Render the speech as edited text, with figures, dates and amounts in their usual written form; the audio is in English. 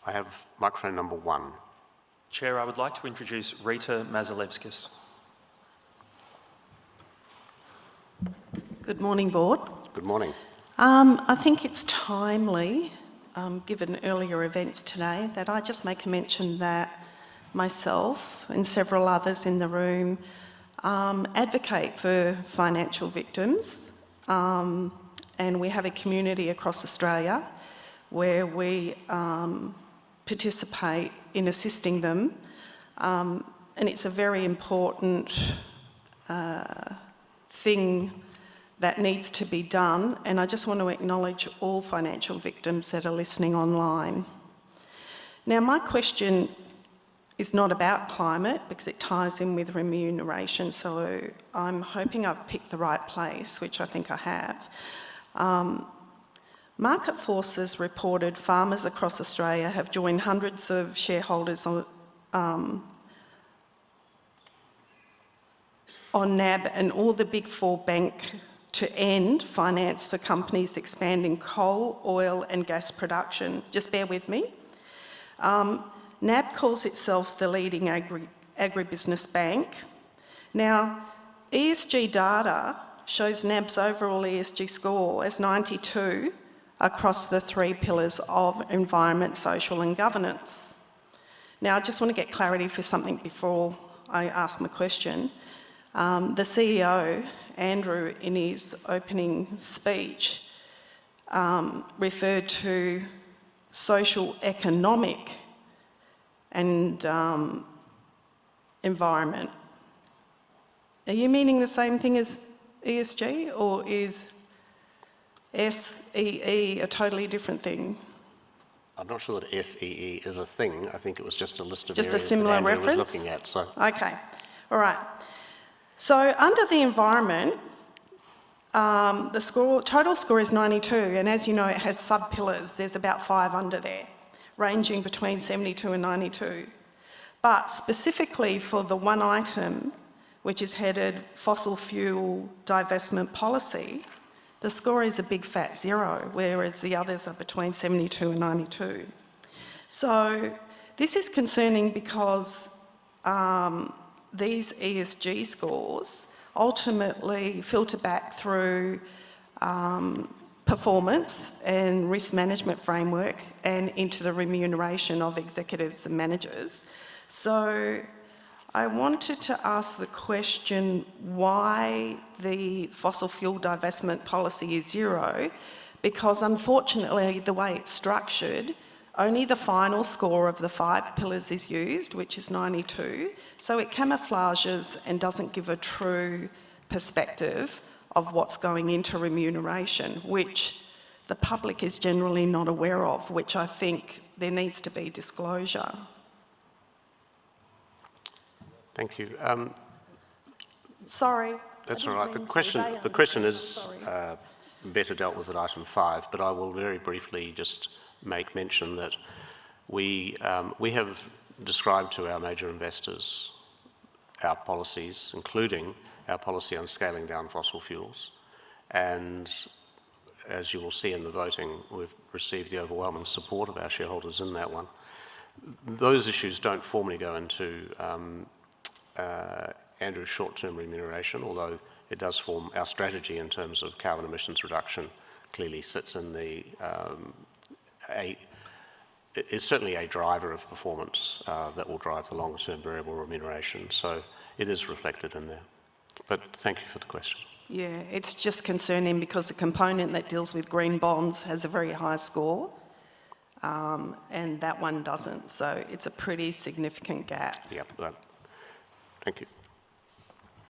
I have microphone number 1. Chair, I would like to introduce Rita Mazalevskis. Good morning, Board. Good morning. I think it's timely, given earlier events today, that I just make a mention that myself and several others in the room advocate for financial victims, and we have a community across Australia where we participate in assisting them, and it's a very important thing that needs to be done, and I just want to acknowledge all financial victims that are listening online. Now, my question is not about climate because it ties in with remuneration, so I'm hoping I've picked the right place, which I think I have. Market Forces reported farmers across Australia have joined hundreds of shareholders on NAB and all the Big Four bank to end finance for companies expanding coal, oil and gas production. Just bear with me. NAB calls itself the leading agribusiness bank. Now, ESG data shows NAB's overall ESG score as 92 across the 3 pillars of environment, social and governance. Now, I just want to get clarity for something before I ask my question. The CEO, Andrew, in his opening speech, referred to social, economic and environment. Are you meaning the same thing as ESG, or is SEE a totally different thing? I'm not sure that SEE is a thing. I think it was just a list of just areas a similar that Andrew reference was looking at. So. Okay, all right. So under the environment, the total score is 92, and as you know, it has sub-pillars. There's about 5 under there, ranging between 72 and 92. But specifically for the one item, which is headed fossil fuel divestment policy, the score is a big fat 0, whereas the others are between 72 and 92. So this is concerning because these ESG scores ultimately filter back through performance and risk management framework and into the remuneration of executives and managers. So I wanted to ask the question why the fossil fuel divestment policy is 0, because unfortunately the way it's structured, only the final score of the 5 pillars is used, which is 92, so it camouflages and doesn't give a true perspective of what's going into remuneration, which the public is generally not aware of, which I think there needs to be disclosure. Thank you. Sorry. That's all right. The question is better dealt with at item 5, but I will very briefly just make mention that we have described to our major investors our policies, including our policy on scaling down fossil fuels. And as you will see in the voting, we've received the overwhelming support of our shareholders in that one. Those issues don't formally go into Andrew's short-term remuneration, although it does form our strategy in terms of carbon emissions reduction, clearly sits in the is certainly a driver of performance that will drive the longer-term variable remuneration. So it is reflected in there. But thank you for the question. Yeah, it's just concerning because the component that deals with green bonds has a very high score, and that one doesn't. So it's a pretty significant gap. Yep. Thank you.